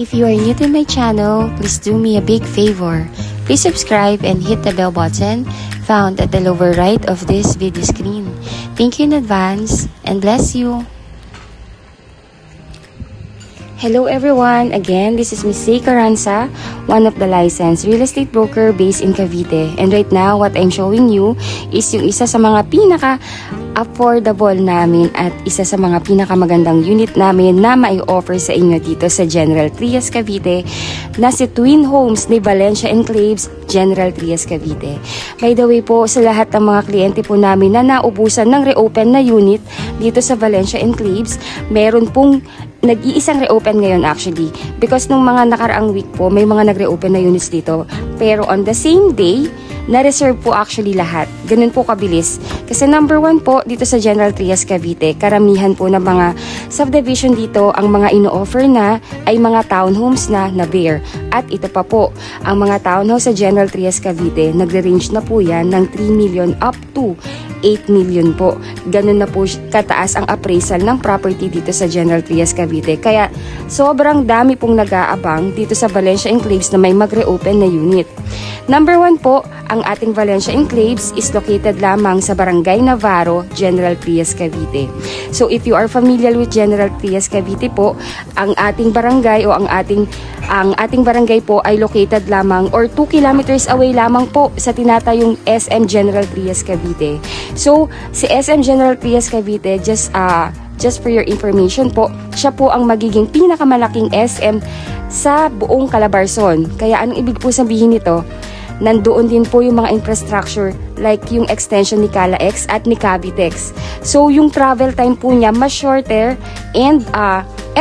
If you are new to my channel, please do me a big favor. Please subscribe and hit the bell button found at the lower right of this video screen. Thank you in advance and bless you. Hello everyone! Again, this is Miss Say Caranza, one of the licensed real estate broker based in Cavite. And right now, what I'm showing you is yung isa sa mga pinaka-affordable namin at isa sa mga pinakamagandang unit namin na mai-offer sa inyo dito sa General Trias, Cavite na si Twin Homes ni Valencia Enclaves, General Trias, Cavite. By the way po, sa lahat ng mga kliyente po namin na naubusan ng reopen na unit dito sa Valencia Enclaves, meron pong nag-iisang reopen ngayon actually. Because nung mga nakaraang week po, may mga nag-reopen na units dito. Pero on the same day, na-reserve po actually lahat. Ganun po kabilis. Kasi number 1 po, dito sa General Trias, Cavite, karamihan po ng mga subdivision dito, ang mga ino-offer na ay mga townhomes na bare. At ito pa po, ang mga townhouse sa General Trias, Cavite, nagre-range na po yan ng 3 million up to 8 million po. Ganun na po kataas ang appraisal ng property dito sa General Trias, Cavite. Kaya sobrang dami pong nag-aabang dito sa Valencia Enclaves na may mag-reopen na unit. Number 1 po, ang ating Valencia Enclaves is located lamang sa Barangay Navarro, General Trias, Cavite. So if you are familiar with General Trias, Cavite po, ang ating barangay o ang ating barangay po ay located lamang or 2 kilometers away lamang po sa tinatayong SM General Trias, Cavite. So si SM General Trias, Cavite, just for your information po, siya po ang magiging pinakamalaking SM sa buong Calabarzon. Kaya anong ibig po sabihin nito? Nandoon din po yung mga infrastructure like yung extension ni CalaX at ni Cavitex. So yung travel time po niya mas shorter and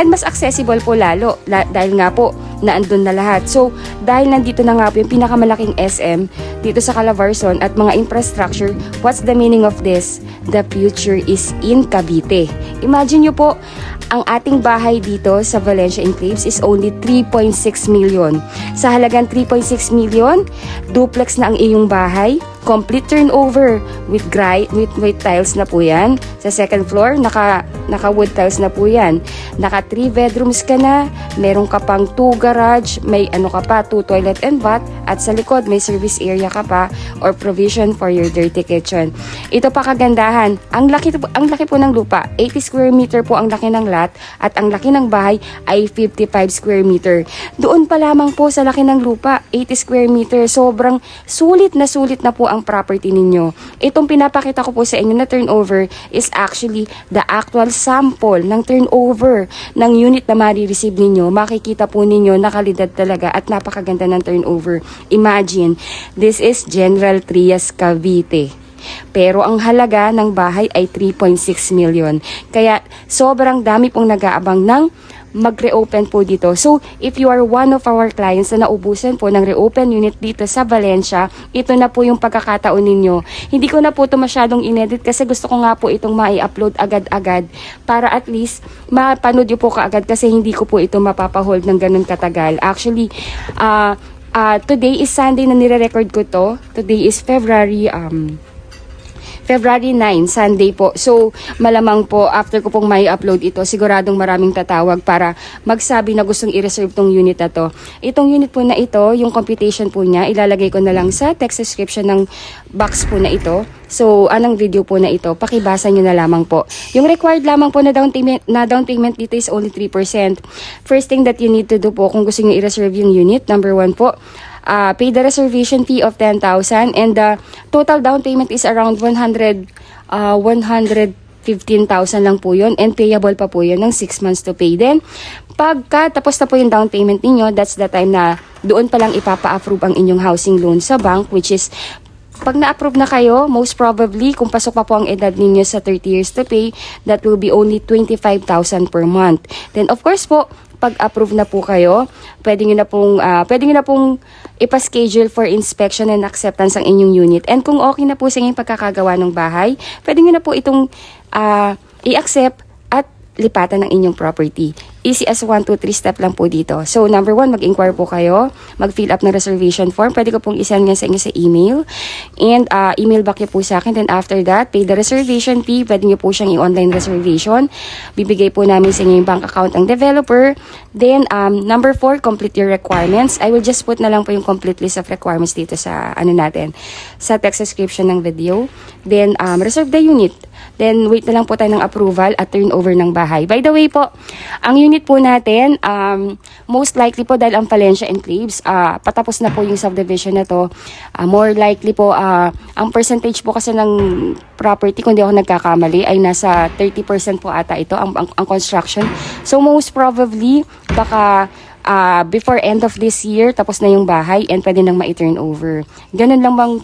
mas accessible po lalo dahil nga po naandun na lahat. So dahil nandito na nga po yung pinakamalaking SM dito sa Calabarzon at mga infrastructure, what's the meaning of this? The future is in Cavite. Imagine nyo po, ang ating bahay dito sa Valencia Enclaves is only 3.6 million. Sa halagang 3.6 million, duplex na ang iyong bahay, complete turnover with tiles na po yan. Sa second floor, naka wood tiles na po yan. Naka 3 bedrooms ka na, meron ka pang 2 garage, may 2 toilet and bath, at sa likod may service area ka pa or provision for your dirty kitchen. Ito pa kagandahan, ang laki po ng lupa, 80 square meter po ang laki ng lot at ang laki ng bahay ay 55 square meter. Doon pa lamang po sa laki ng lupa, 80 square meter, sobrang sulit na po ang property ninyo. Itong pinapakita ko po sa inyo na turnover is actually the actual sample ng turnover ng unit na marireceive ninyo. Makikita po ninyo nakalidad talaga at napakaganda ng turnover. Imagine, this is General Trias, Cavite. Pero ang halaga ng bahay ay 3.6 million. Kaya sobrang dami pong nag-aabang ng mag-reopen po dito. So, if you are one of our clients na naubusan po ng reopen unit dito sa Valencia, ito na po yung pagkakataon ninyo. Hindi ko na po ito masyadong inedit kasi gusto ko nga po itong mai-upload agad-agad para at least mapanood nyo po kaagad kasi hindi ko po ito mapapahold ng ganun katagal. Actually, today is Sunday na nire-record ko to. Today is February 9, Sunday po. So, malamang po, after ko pong may upload ito, siguradong maraming tatawag para magsabi na gustong i-reserve tong unit na to. Itong unit po na ito, yung computation po niya, ilalagay ko na lang sa text description ng box po na ito. So, anong video po na ito, pakibasa nyo na lamang po. Yung required lamang po na down payment dito is only 3%. First thing that you need to do po, kung gusto nyo i-reserve yung unit, number 1 po, pay the reservation fee of 10,000 and the total down payment is around 115,000 lang po yun and payable pa po yun ng 6 months to pay. Then, pagka tapos na po yung down payment ninyo, that's the time na doon pa lang ipapa-approve ang inyong housing loan sa bank, which is pag na-approve na kayo, most probably, kung pasok pa po ang edad ninyo sa 30 years to pay, that will be only 25,000 per month. Then, of course po, pag-approve na po kayo, pwede nyo na pong ipa-schedule for inspection and acceptance ang inyong unit. And kung okay na po sa inyong pagkakagawa ng bahay, pwede nyo na po itong i-accept at lipatan ng inyong property. Easy as 1, 2, 3 step lang po dito. So, number 1, mag-inquire po kayo. Mag-fill up ng reservation form. Pwede ko pong isend nga sa inyo sa email. And email back niyo po sa akin. Then after that, pay the reservation fee. Pwede niyo po siyang i-online reservation. Bibigay po namin sa inyo yung bank account ng developer. Then, number 4, complete your requirements. I will just put na lang po yung complete list of requirements dito sa, sa text description ng video. Then, reserve the unit. Then, wait na lang po tayo ng approval at turnover ng bahay. By the way po, ang unit po natin, most likely po dahil ang Palencia Enclaves, patapos na po yung subdivision na to. More likely po, ang percentage po kasi ng property, kung di ako nagkakamali, ay nasa 30% po ata ito, ang construction. So, most probably, baka before end of this year, tapos na yung bahay and pwede nang ma-turn over. Ganun lamang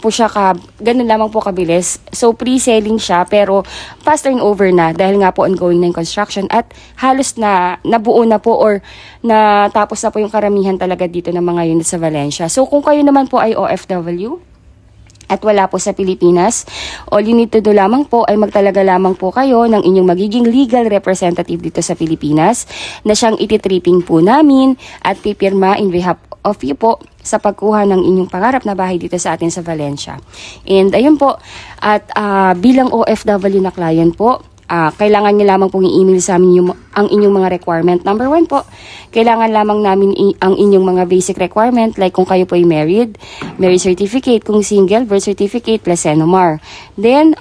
po kabilis. So, pre-selling siya, pero fast turnover na dahil nga po ongoing na yung construction at halos na nabuo na po or natapos na po yung karamihan talaga dito ng mga units sa Valencia. So, kung kayo naman po ay OFW, at wala po sa Pilipinas, all you need to do lamang po ay magtalaga lamang po kayo ng inyong magiging legal representative dito sa Pilipinas na siyang ititripping po namin at pipirma in behalf of you po sa pagkuha ng inyong pangarap na bahay dito sa atin sa Valencia. And ayun po, at bilang OFW na client po, kailangan niyo lamang pong i-email sa amin ang inyong mga requirement. Number 1 po, kailangan lamang namin ang inyong mga basic requirement like kung kayo po ay married certificate, kung single, birth certificate plus NOMAR. Then,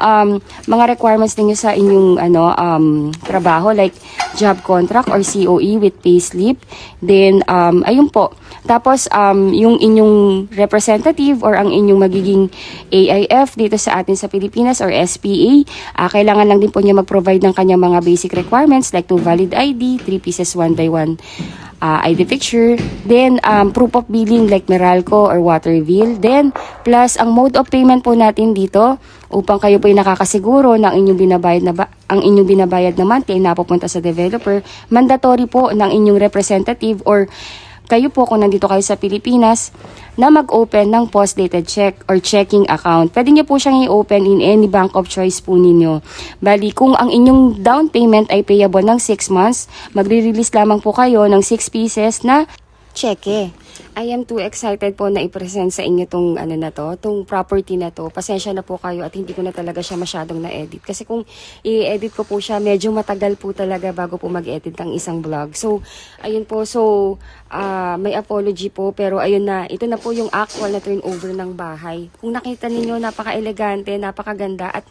mga requirements ninyo sa inyong trabaho like job contract or COE with payslip. Then, ayun po. Tapos, yung inyong representative or ang inyong magiging AIF dito sa atin sa Pilipinas or SPA, kailangan lang din po niya mag-provide ng kanyang mga basic requirements like 2 valid ID, 3 pieces 1 by 1 ID picture, then proof of billing like Meralco or water bill, then plus ang mode of payment po natin dito upang kayo po ay nakakasiguro na ang inyong binabayad na monthly ay napupunta sa developer, mandatory po ng inyong representative or kayo po kung nandito kayo sa Pilipinas na mag-open ng post-dated check or checking account. Pwede niyo po siyang i-open in any bank of choice po ninyo. Bali, kung ang inyong down payment ay payable ng 6 months, magre-release lamang po kayo ng 6 pieces na cheque. I am too excited po na i-present sa inyo tong tong property na to. Pasensya na po kayo at hindi ko na talaga siya masyadong na-edit. Kasi kung i-edit ko po siya, medyo matagal po talaga bago po mag-edit ng isang vlog. So, ayun po. So, may apology po. Pero ayun na, ito na po yung actual na turnover ng bahay. Kung nakita ninyo, napaka-elegante, napakaganda, at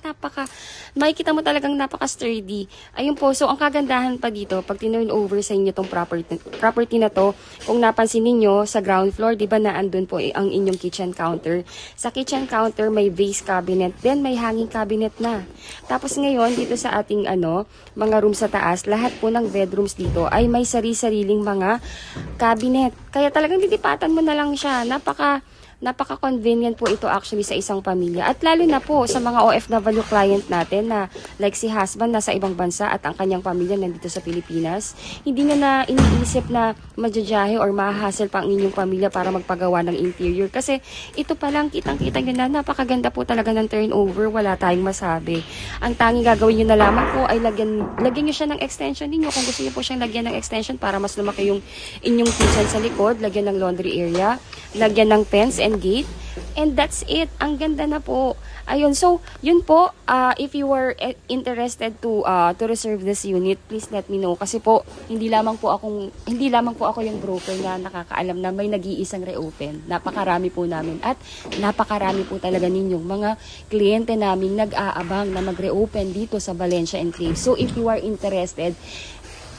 makikita mo talagang napaka-sturdy. Ayun po. So, ang kagandahan pa dito, pag turnover sa inyo tong property na to, kung napansin ninyo, sa ground floor, di ba na andun po ang inyong kitchen counter. Sa kitchen counter, may vase cabinet, then may hanging cabinet na. Tapos ngayon, dito sa ating mga room sa taas, lahat po ng bedrooms dito ay may sari-sariling mga cabinet. Kaya talagang ditipatan mo na lang siya. Napaka-convenient po ito actually sa isang pamilya. At lalo na po sa mga OFW client natin na like si husband nasa ibang bansa at ang kanyang pamilya nandito sa Pilipinas. Hindi na iniisip na majajahe or mahahassle pa ang inyong pamilya para magpagawa ng interior. Kasi ito pa lang kitang-kita nyo na napakaganda po talaga ng turnover. Wala tayong masabi. Ang tanging gagawin nyo na lamang po ay lagyan nyo siya ng extension ninyo. Kung gusto nyo po siyang lagyan ng extension para mas lumaki yung inyong kitchen sa likod, lagyan ng laundry area, lagyan ng fence and gate. And that's it. Ang ganda na po. Ayun. So, yun po. If you were interested to reserve this unit, please let me know. Kasi po, hindi lamang po ako yung broker na nakakaalam na may nag-iisang reopen. Napakarami po namin. At napakarami po talaga ninyong mga kliyente namin nag-aabang na mag-reopen dito sa Valencia Enclave. So, if you are interested,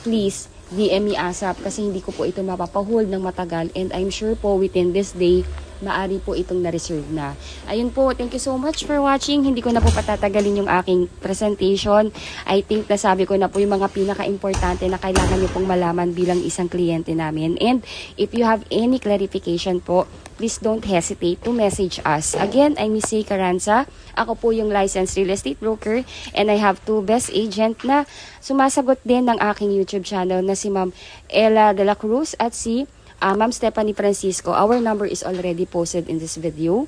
please DM me ASAP kasi hindi ko po ito mapapahold ng matagal and I'm sure po within this day maari po itong na-reserve na. Ayun po, thank you so much for watching. Hindi ko na po patatagalin yung aking presentation. I think nasabi ko na po yung mga pinaka-importante na kailangan nyo pong malaman bilang isang kliyente namin. And if you have any clarification po, please don't hesitate to message us. Again, I'm Miss Caranza. Ako po yung licensed real estate broker and I have 2 best agent na sumasagot din ng aking YouTube channel na si Ma'am Ella de la Cruz at si Ma'am Stephanie Francisco. Our number is already posted in this video.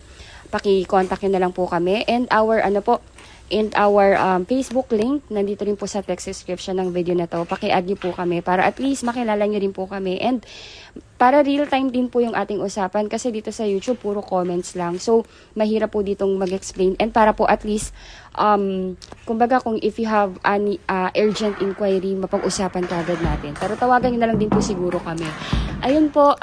Paki-contact nyo na lang po kami. And our and our Facebook link. Nandito rin po sa text description ng video na to. Paki-add nyo po kami para at least makilala nyo rin po kami. And para real time din po yung ating usapan kasi dito sa YouTube puro comments lang. So, mahirap po ditong mag-explain. And para po at least, kumbaga kung if you have any urgent inquiry, mapag-usapan kagad natin. Pero tawagan nyo na lang din po siguro kami. Ayun po,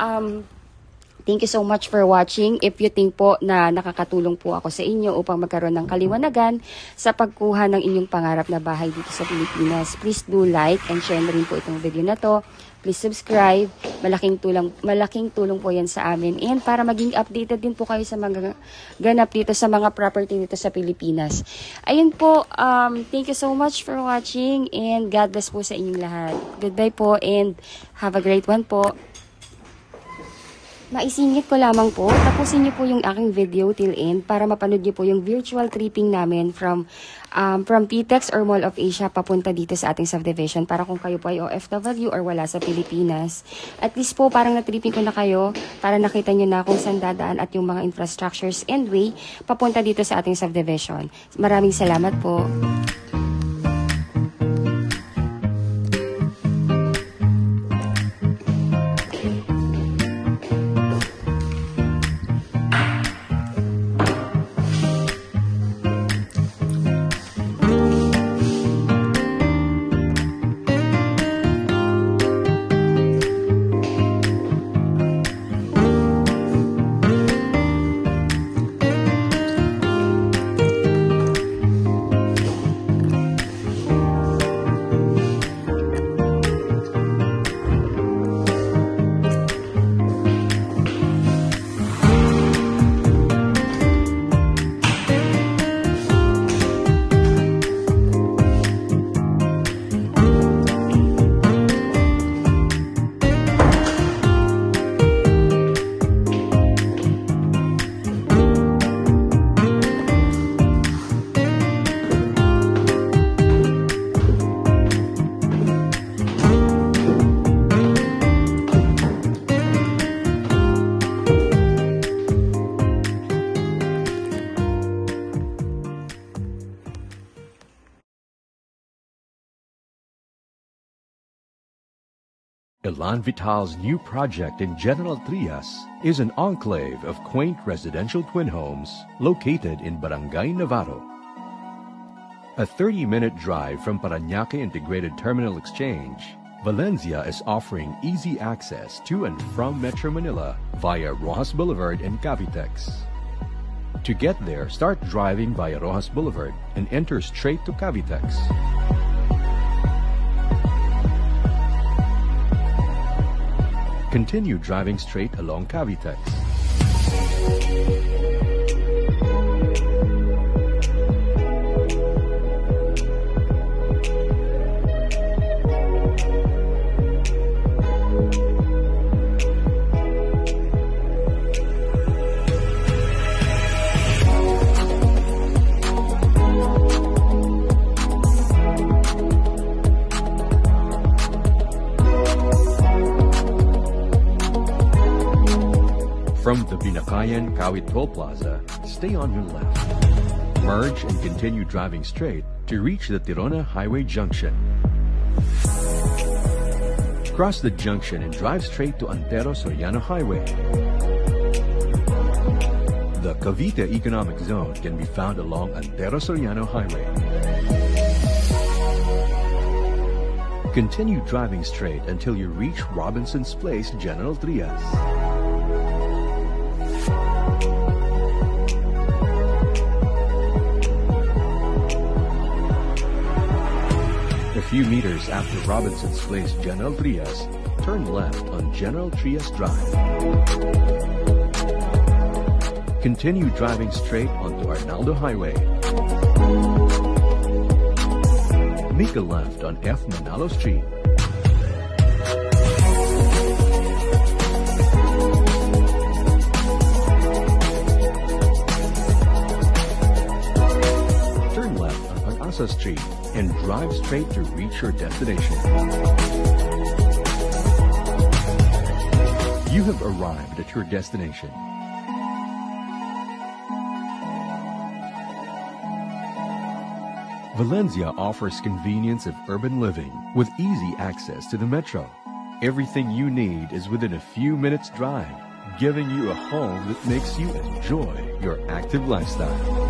thank you so much for watching. If you think po na nakakatulong po ako sa inyo upang magkaroon ng kaliwanagan sa pagkuha ng inyong pangarap na bahay dito sa Pilipinas, please do like and share na rin po itong video na to. Please subscribe. Malaking tulong po yan sa amin. And para maging updated din po kayo sa mga ganap dito sa mga property dito sa Pilipinas. Ayun po, thank you so much for watching and God bless po sa inyong lahat. Goodbye po and have a great one po. Maisingit ko lamang po, tapusin niyo po yung aking video till end para mapanood niyo po yung virtual tripping namin from PTEX or Mall of Asia papunta dito sa ating subdivision para kung kayo po ay OFW or wala sa Pilipinas. At least po parang na-tripping ko na kayo para nakita niyo na kung saan dadaan at yung mga infrastructures and way papunta dito sa ating subdivision. Maraming salamat po. Elan Vital's new project in General Trias is an enclave of quaint residential twin homes located in Barangay Navarro. A 30-minute drive from Parañaque Integrated Terminal Exchange, Valencia is offering easy access to and from Metro Manila via Rojas Boulevard and Cavitex. To get there, start driving via Rojas Boulevard and enter straight to Cavitex. Continue driving straight along Cavitex. From the Binakayan Kawit Toll Plaza, stay on your left. Merge and continue driving straight to reach the Tirona Highway Junction. Cross the junction and drive straight to Antero Soriano Highway. The Cavite Economic Zone can be found along Antero Soriano Highway. Continue driving straight until you reach Robinson's Place, General Trias. A few meters after Robinson's Place, General Trias, turn left on General Trias Drive. Continue driving straight onto Arnaldo Highway. Make a left on F. Manalo Street. Turn left on Asa Street and drive straight to reach your destination. You have arrived at your destination. Valencia offers convenience of urban living with easy access to the metro. Everything you need is within a few minutes' drive, giving you a home that makes you enjoy your active lifestyle.